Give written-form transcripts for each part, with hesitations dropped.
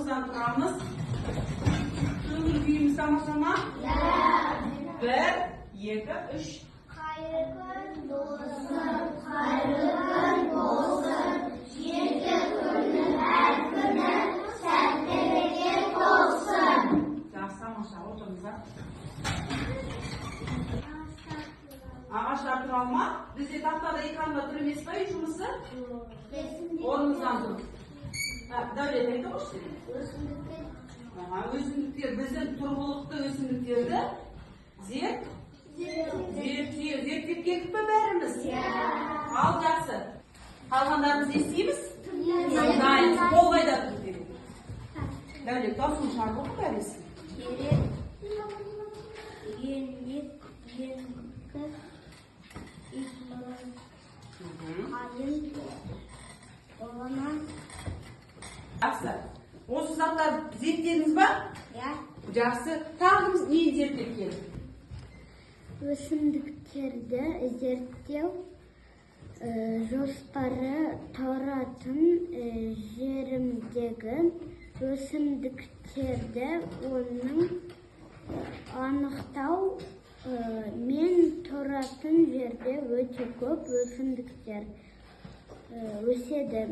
Ornumuzdan turamız. Tüm büyüğümüz tamam. Bir, iki, üç. Hayırın olsun, yedi günün her günü sende bereket olsun. Yaxşı, maşallah, oturmuza. Ağaçlar turalma. Bizde tahtada yıkanma tur emes mi üçümüzü? Ornumuzdan tur. Devlet ayda hoş geldin. Өсімдіктер, біздің тұрғылықты өсімдіктерді зерттеп кеттік пе бәріміз? Ал жақсы. Қалғандарымыз естейміз? Дайын, қолдайда тұрып береді. Дәулет, даусын шығарып оқы бәресі. Жақсы. Осы заттар зерттедіңіз ба? Жақсы. Тағымыз нені зерттеп келді? Өсімдіктерді зерттеу жоспары тұратын жерімдегі өсімдіктерді оның анықтау мен тұратын жерде өте көп өсімдіктер өседі.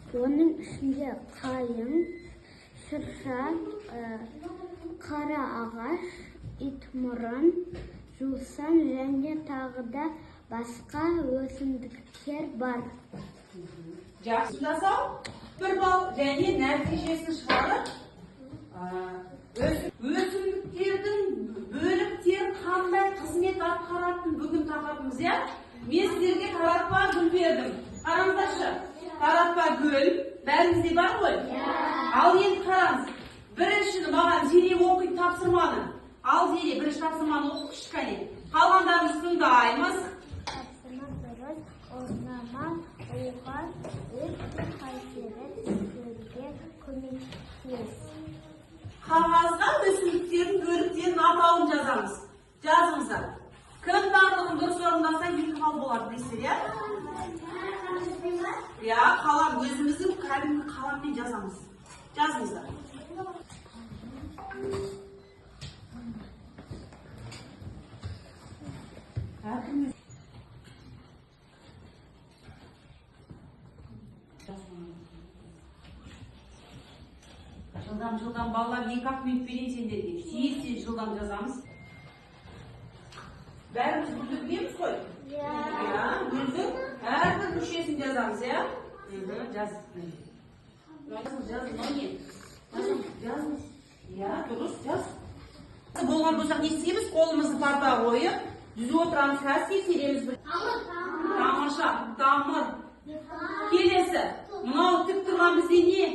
Оның ішінде қайың, шырша, қара ағаш, итмұрын, жусан және тағы да басқа өсімдіктер бар. Жақсы жасау, бір бал және нәтижесін шығарып, өсімдіктердің бөліктері қандай қызмет атқаратын бүгін тақырыбымыз, иә? Мен сіздерге таратпа гүл бердім. Қараңыздаршы. Таратпа гүл, бәріңізде бар ғой? Ал енді қараңыз, біріншіні маған Зере оқиды тапсырманы. Ал Зере, бірінші тапсырманы оқып кәне. Қалғандарымыз тыңдаймыз. Тапсырма дұрыс, орнама оған өте қасиет істеуге көмектес. Қағазға өсімдіктердің бөліктерінің атауын жазамыз. Жазыңыздар. Кім барлығын дұрыс орындаса екі бал болады дейсіздер, иә? Ya kalan gözümüzün kalbini kalanмен жазамыз. Жазыңыздар. Жылдам балалар 2-ақ минут берейін сендерге. Тез жылдам жазамыз. Бәріміз гүлді білеміз ғой? Гүлді әрбір мүшесін жазамыз, иә? Жазыңыз. Жазыңыз. Иә, дұрыс, жаз. Болған болсақ не істейміз? Қолымызды парта қойып, жүзіп отырамыз, қазір тексереміз. Тамаша, тамыр. Келесі. Мынау тік тұрған бізде не?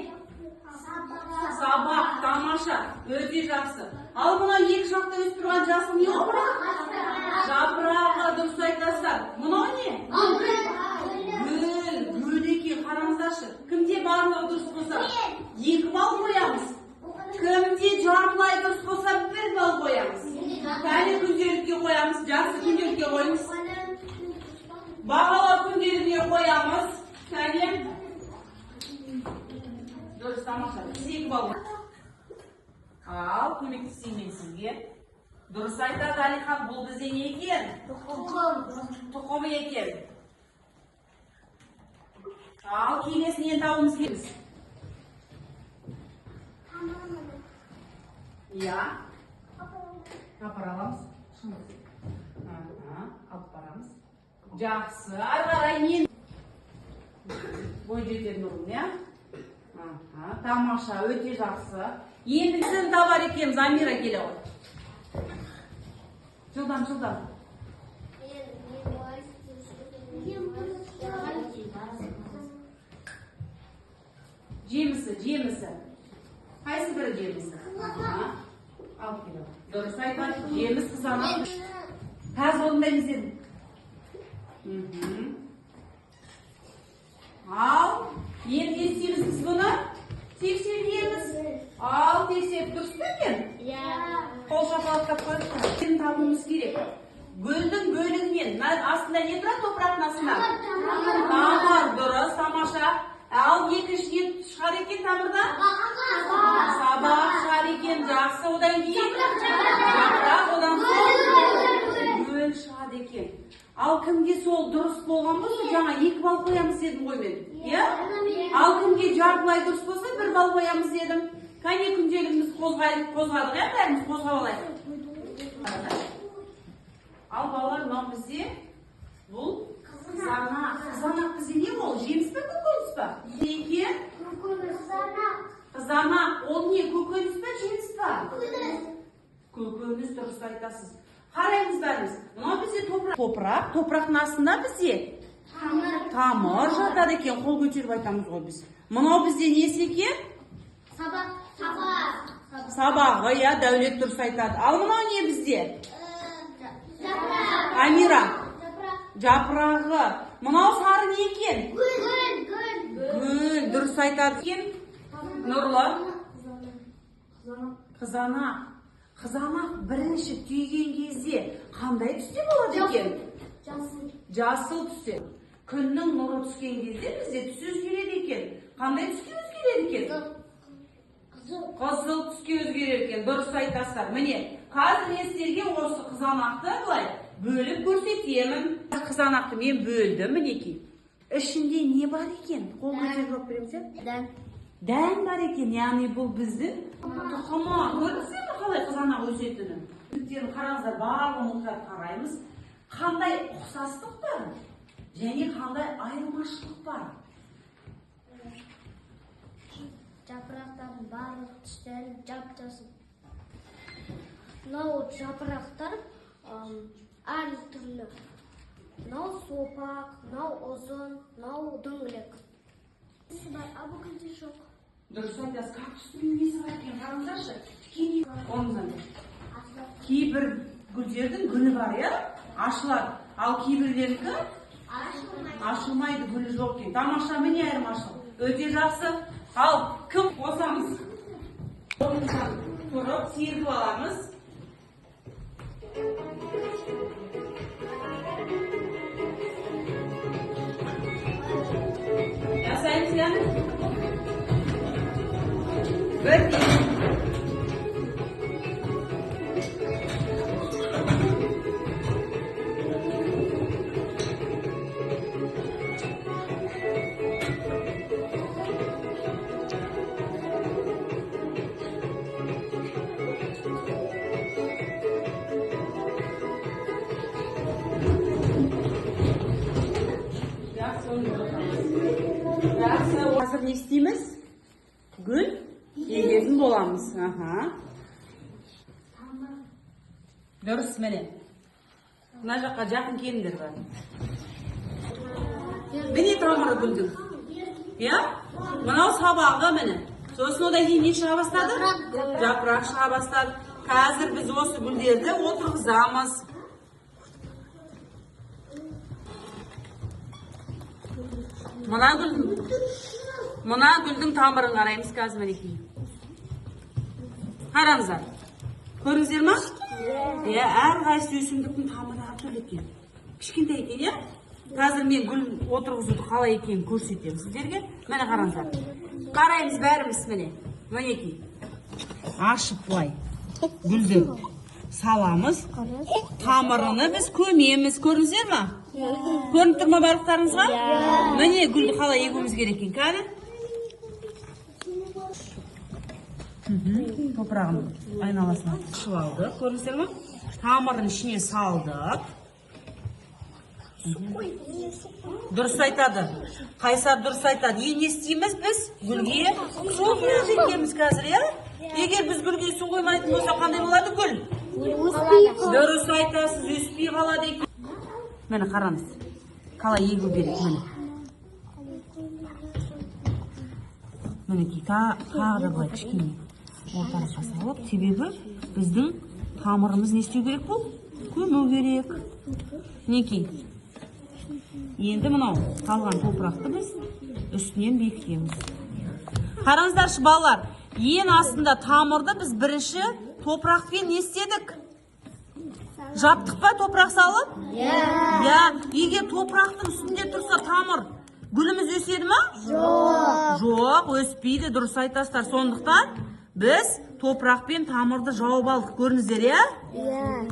Сабақ, тамаша. Өте жақсы. Ал мынау екі жақта өсіп тұрған жасыл не ол? Жапырағы, дұрыс айтасыздар. Мынау не? Гүл екен, қараңыздаршы. Кімде барлығы дұрыс болса, 2 бал қоямыз. Кімде жартылай дұрыс болса, 1 бал қоямыз. Кәне күнделікке қоямыз, жақсы күнделікке қойыңыз. Бағалау күнделігіне қоямыз. Кәне. Дұрыс, тамаша. 2 бал. Ал, көмектесейін мен сізге. Дұрыс айтады Алихан, бұл бізде не екен? Тұқым екен. Ал, келесінен тауымыз келіз. Я. Апар аламыз. Алып барамыз. Жақсы. Ары-қарай мен. Бой жетер нұрым, я? Тамаша, өте жақсы. Енді сіздің табар екен, Замира келе ғой. Жылдам. Жемісі. Қайсы бірі жемісі? Алып келе. Дұрыс айтады, жеміс қызанады. Таз орындаймыз дедім. Ал, енді естейміз біз бұны. Тексереміз. Ал, тексеріп дұрыс па екен? Қол шапалақтап қойып сен табуымыз керек. Гүлдің бөлігімен астында не тұрады топырақтың астында? Тамыр, дұрыс, тамаша. Ал екіншіден шығар екен тамырда? жақсы, одан кейін жапырақ, одан соң гүл шығады екен. Ал кімге сол дұрыс болған болса, жаңа 2 балл қоямыз дедім ғой мен. Иә? Ал кімге жартылай дұрыс болса, 1 балл қоямыз дедім. Кәне күнделігіміз қозғадық, иә, бәріміз қозғап алайық. Ал балалар, мынау бізде бұл қызанақ. Қызанақ бізде не ол? Жеміс пе, көкөніс пе? Екен? Қызанақ. Ол не? Көкөніс пе, жеміс пе? Көкөніс, дұрыс айтасыз. Қараймыз бәріміз. Мынау бізде топырақ. Топырақтың астында бізде тамыр жатады екен. Қол көтеріп айтамыз ғой біз. Мынау бізде несі екен? Сабағы, иә, Дәулет дұрыс айтады. Ал мынау не бізде? Амира. Жапырағы. Мынау сары не екен? Гүл, дұрыс айтады екен. Нұрлы. Қызанақ. Қызанақ бірінші түйген кезде қандай түсте болады екен? Жасыл түсте. Күннің нұры түскен кезде бізде түс өзгереді екен. Қандай түске өзгереді екен? Қызыл түске өзгереді екен. Дұрыс айтасыздар. Міне, қазір мен сіздерге осы қызанақты былай бөліп көрсетемін. Қызанақты мен бөлдім, мінекей. Ішінде не бар екен? Қол көтеріп жоқ береміз? Дән бар екен, яғни бұл біздің тұқымы. Көрдіңіздер ме қалай қызанақ өсетінін? Түктерін қараңыздар, барлығын мұқият қараймыз. Қандай ұқсастық бар және қандай айырмашылық бар? Жапырақтардың барлық түстері жап-жасыл. Мынау жапырақтар әртүрлі. Мынау сопақ, мынау ұзын, мынау дөңгелек. Абы күнде жоқ. Дұрыс айтасыз, кактустың несі бар екен, қараңыздаршы. Кейбір гүлдердің гүлі бар, иә? Ашылады. Ал кейбірлерікі ашылмайды, гүлі жоқ екен. Тамаша, міне айырмашылық. Өте жақсы. Ал кім қосамыз? Орнымыздан тұрып, сергіп аламыз. Жасаймыз, яны? Бір қазір не істейміз? Гүл егетін боламыз. Дұрыс, міне. Мына жаққа жақын келіңдер бар. Міне тамыры гүлдің. Иә? Мынау сабағы міне. Сосын одан кейін не шыға бастады? Жапырақ шыға бастады. Қазір біз осы гүлдерді отырғызамыз. Мына гүлдің тамырын қараймыз қазір мінекей. Қараңыздар. Көрдіңіздер ме? Иә, әрқайсы өсімдіктің тамыры әртүрлі екен. Кішкентай екен, иә? Қазір мен гүл отырғызуды қалай екенін көрсетемін сіздерге. Міне қараңыздар. Қараймыз бәріміз міне. Мінекей. Ашып былай. Гүлді саламыз. Тамырыны біз көмеміз. Көрдіңіздер ме? Көрініп тұр ма барлықтарыңызға? Міне гүлді қалай егуіміз керек екен, кәне? Топырағын айналасына қышып алдық, көрдіңіздер ме? Тамырын ішіне салдық. Дұрыс айтады. Қайсар дұрыс айтады. Не істейміз біз? Гүлге су құйып екенбіз қазір, иә? Егер біз гүлге су қоймайтын болса, қандай болады гүл? Дұрыс айтасыз, өспей қалады екен. Мені қараңыз. Қалай егу керек, мені. Мінекей, тағы былай кішкене ортаға салып, себебі біздің тамырымыз не істеу керек бұл? Көму керек. Мінекей. Енді мынау қалған топырақты біз үстінен бекітеміз. Қараңыздаршы балалар, ең астында тамырды біз бірінші топырақпен не істедік? Жаптық па топырақ салып? Иә. Егер топырақтың үстінде тұрса тамыр, гүліміз өседі ма? Жоқ, өспейді, дұрыс айтасыздар. Сондықтан біз toprakpен тамырды жауып алдық. Көрдіңіздер, ya? Иә.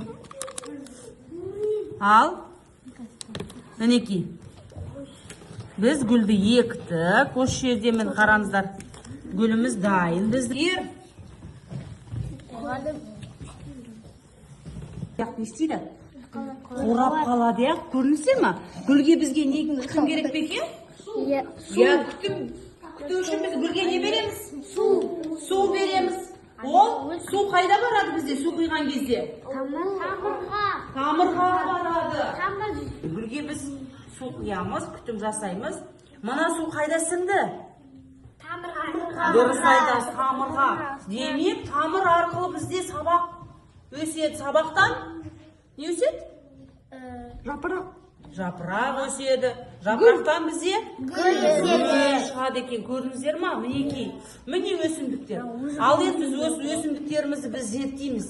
Al. Мінекей. Biz gülді ектік. Осы жерде мен қараңыздар. Гүліміз дайын. Біздер не істейді? Қорап қалады, ya. Көрдіңіздер ме? Гүлге бізге не күтім керек пе екен? Иә. Ya күту үшін біз гүлге не береміз? Су береміз. Ол су қайда барады бізде су құйған кезде? Тамырға барады. Гүлге біз су құямыз, күтім жасаймыз. Мына су қайда сіңді? Дұрыс айтасыз, тамырға. Демек, тамыр арқылы бізде сабақ өседі. Сабақтан не өседі? Жапырақ өседі. Жапырақтан бізде гүл шығады екен. Көрдіңіздер ме? Мінекей. Міне өсімдіктер. Ал енді біз өсімдіктерімізді біз зерттейміз.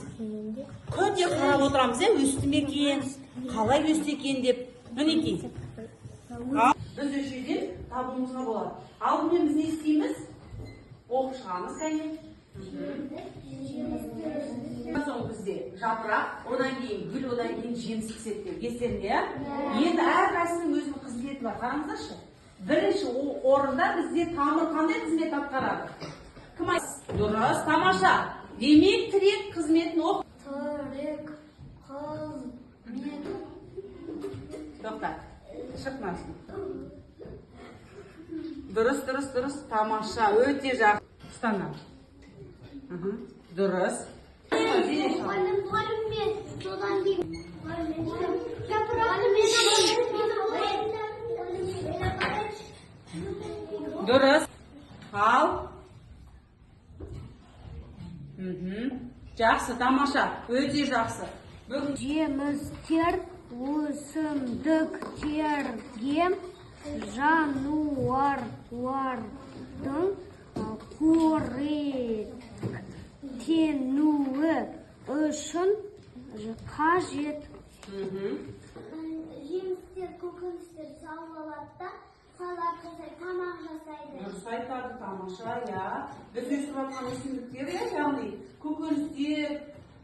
Күнде қарап отырамыз, өсті ме екен, қалай өсті екен деп. Мінекей. Біз осы жерден табуымызға болады. Алдымен біз не істейміз? Оқып шығамыз, кәне. Соң бізде жапырақ, одан кейін гүл, одан кейін жеміс піседі. Естеріңде? Енді әрқайсының өзінің қызметі бар. Қараңыздаршы. Бірінші орында бізде тамыр қандай қызмет атқарады? Кім айтады? Дұрыс, тамаша. Демек, тірек қызметін оқып. Тірек қызмет. Тоқта. Шықмасын. Дұрыс. Тамаша. Өте жақсы. Ұстана. Дұрыс. Дұрыс. Ал. Жақсы, тамаша. Өте жақсы. Жемістер өсімдіктерге жануарлардың қоректенуі үшін қажет. Жемістер, көкөністер салалады да, салат жасайды, тамақ жасайды. Дұрыс айтады, тамаша, ya. Біз өсіп жатқан өсімдіктер, яғни көкөністер,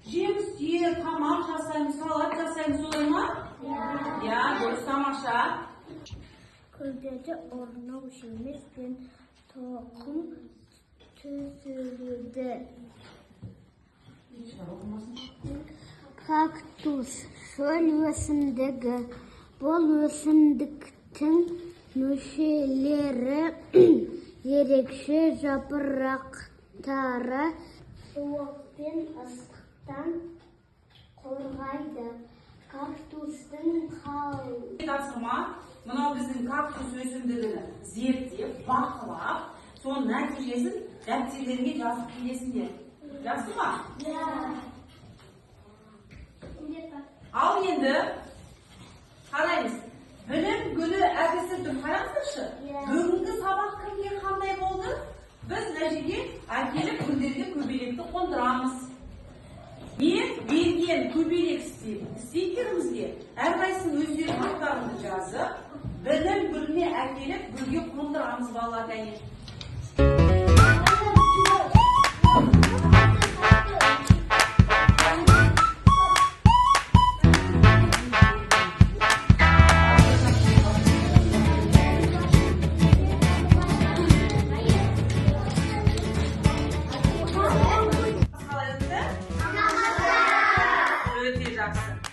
жемістер, тамақ жасаймыз, салат жасаймыз, солай ма? Ya, дұрыс, тамаша. Гүлдерді орнау жеміс пен тоқым түзілуді. Кактус шөл өсімдігі. Бұл өсімдіктің мүшелері ерекше жапырақтары суық пен ыстықтан қорғайды. Кактустың Тапсырма, мынау біздің кактус өсімдігін зерттеп, бақылап, соның нәтижесін дәптерлерге жазып келесіңдер. Жақсы ма? Ал енді қараймыз. Білім гүлі әдісі тұр. Қараңыздаршы. Бүгінгі сабақ кімге қандай болды? Біз нәжеге әкеліп гүлдерге көбелекті қондырамыз. Мен берген көбелек стикерімізге әрқайсының өздерінің аттарını жазып, білім гүліне әкеліп гүлге қондырамыз балалар, кәне. Öyle diyeceksin.